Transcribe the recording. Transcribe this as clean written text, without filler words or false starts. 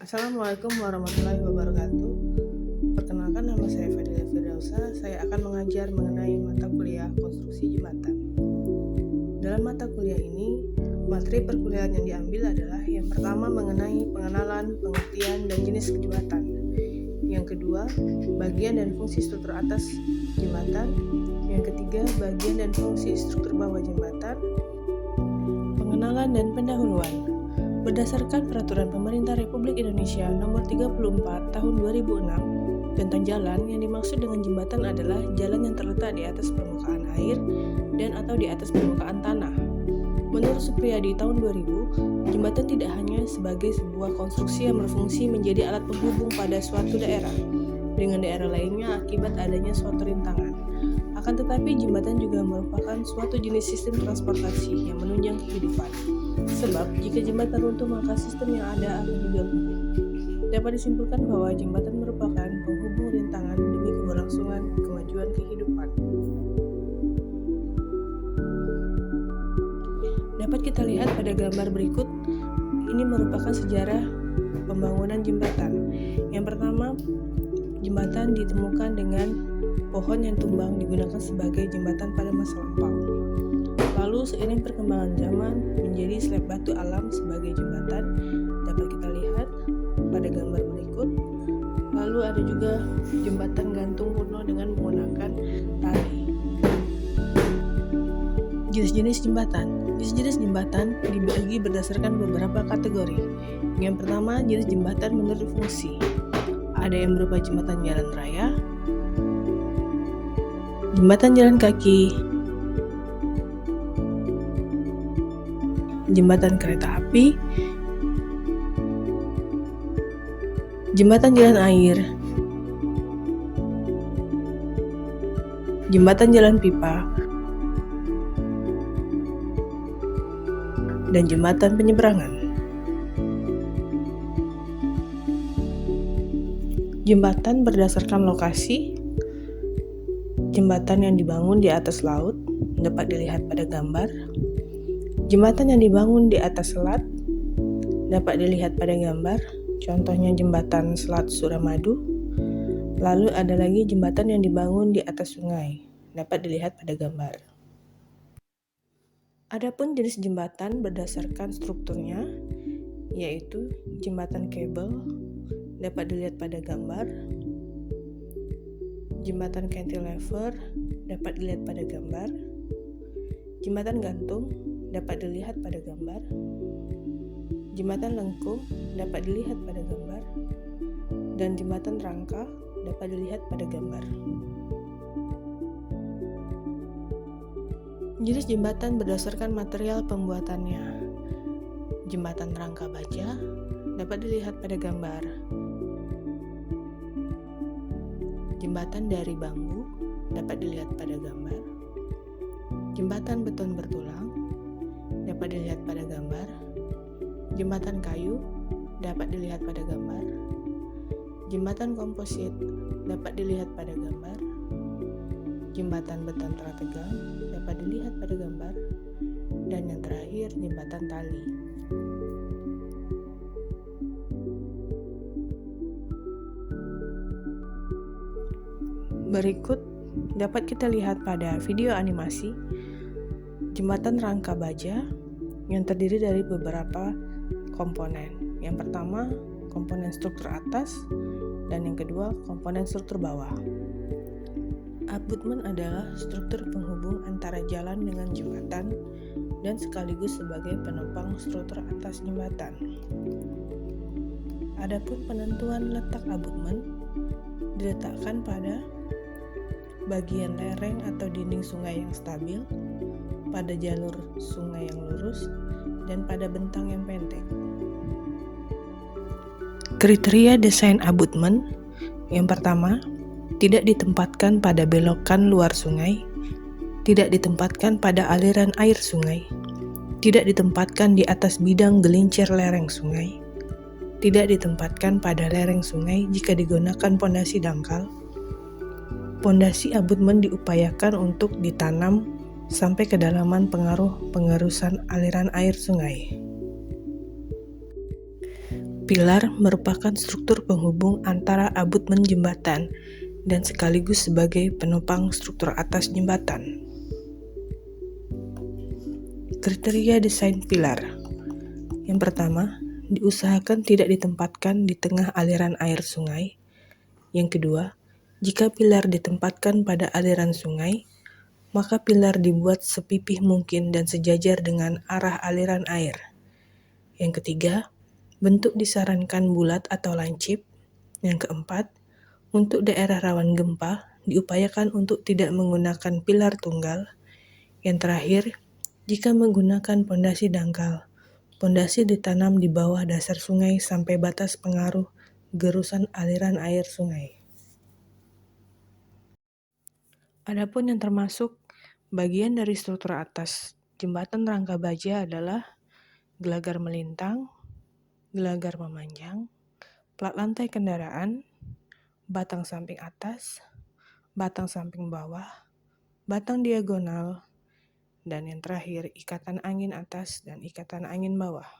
Assalamualaikum warahmatullahi wabarakatuh. Perkenalkan, nama saya Fadilah Firdausa. Saya akan mengajar mengenai mata kuliah konstruksi jembatan. Dalam mata kuliah ini, materi perkuliahan yang diambil adalah yang pertama mengenai pengenalan, pengertian, dan jenis jembatan. Yang kedua, bagian dan fungsi struktur atas jembatan. Yang ketiga, bagian dan fungsi struktur bawah jembatan. Pengenalan dan pendahuluan. Berdasarkan Peraturan Pemerintah Republik Indonesia Nomor 34 Tahun 2006 tentang jalan, yang dimaksud dengan jembatan adalah jalan yang terletak di atas permukaan air dan atau di atas permukaan tanah. Menurut Supriyadi tahun 2000, jembatan tidak hanya sebagai sebuah konstruksi yang berfungsi menjadi alat penghubung pada suatu daerah dengan daerah lainnya akibat adanya suatu rintangan. Akan tetapi, jembatan juga merupakan suatu jenis sistem transportasi yang menunjang kehidupan. Sebab, jika jembatan runtuh, maka sistem yang ada akan juga lumpuh. Dapat disimpulkan bahwa jembatan merupakan penghubung rintangan demi keberlangsungan kemajuan kehidupan. Dapat kita lihat pada gambar berikut. Ini merupakan sejarah pembangunan jembatan. Yang pertama, jembatan ditemukan dengan pohon yang tumbang digunakan sebagai jembatan pada masa lampau. Lalu seiring perkembangan zaman menjadi slab batu alam sebagai jembatan, dapat kita lihat pada gambar berikut. Lalu ada juga jembatan gantung kuno dengan menggunakan tali. Jenis-jenis jembatan. Jenis-jenis jembatan dibagi berdasarkan beberapa kategori. Yang pertama, jenis jembatan menurut fungsi. Ada yang berupa jembatan jalan raya, jembatan jalan kaki, jembatan kereta api, jembatan jalan air, jembatan jalan pipa, dan jembatan penyeberangan. Jembatan berdasarkan lokasi. Jembatan yang dibangun di atas laut dapat dilihat pada gambar. Jembatan yang dibangun di atas selat dapat dilihat pada gambar, contohnya jembatan Selat Suramadu. Lalu ada lagi jembatan yang dibangun di atas sungai, dapat dilihat pada gambar. Adapun jenis jembatan berdasarkan strukturnya, yaitu jembatan kabel, dapat dilihat pada gambar. Jembatan cantilever dapat dilihat pada gambar. Jembatan gantung dapat dilihat pada gambar. Jembatan lengkung dapat dilihat pada gambar. Dan jembatan rangka dapat dilihat pada gambar. Jenis jembatan berdasarkan material pembuatannya. Jembatan rangka baja dapat dilihat pada gambar. Jembatan dari bambu dapat dilihat pada gambar. Jembatan beton bertulang dapat dilihat pada gambar. Jembatan kayu dapat dilihat pada gambar. Jembatan komposit dapat dilihat pada gambar. Jembatan beton tegang dapat dilihat pada gambar. Dan yang terakhir, jembatan tali. Berikut dapat kita lihat pada video animasi jembatan rangka baja yang terdiri dari beberapa komponen. Yang pertama, komponen struktur atas, dan yang kedua, komponen struktur bawah. Abutmen adalah struktur penghubung antara jalan dengan jembatan dan sekaligus sebagai penopang struktur atas jembatan. Adapun penentuan letak abutmen diletakkan pada bagian lereng atau dinding sungai yang stabil, pada jalur sungai yang lurus, dan pada bentang yang pendek. Kriteria desain abutmen. Yang pertama, tidak ditempatkan pada belokan luar sungai, tidak ditempatkan pada aliran air sungai, tidak ditempatkan di atas bidang gelincir lereng sungai, tidak ditempatkan pada lereng sungai jika digunakan pondasi dangkal. Pondasi abutmen diupayakan untuk ditanam sampai kedalaman pengaruh pengerusan aliran air sungai. Pilar merupakan struktur penghubung antara abutmen jembatan dan sekaligus sebagai penopang struktur atas jembatan. Kriteria desain pilar. Yang pertama, diusahakan tidak ditempatkan di tengah aliran air sungai. Yang kedua, jika pilar ditempatkan pada aliran sungai, maka pilar dibuat sepipih mungkin dan sejajar dengan arah aliran air. Yang ketiga, bentuk disarankan bulat atau lancip. Yang keempat, untuk daerah rawan gempa, diupayakan untuk tidak menggunakan pilar tunggal. Yang terakhir, jika menggunakan pondasi dangkal, pondasi ditanam di bawah dasar sungai sampai batas pengaruh gerusan aliran air sungai. Adapun yang termasuk bagian dari struktur atas jembatan rangka baja adalah gelagar melintang, gelagar memanjang, plat lantai kendaraan, batang samping atas, batang samping bawah, batang diagonal, dan yang terakhir ikatan angin atas dan ikatan angin bawah.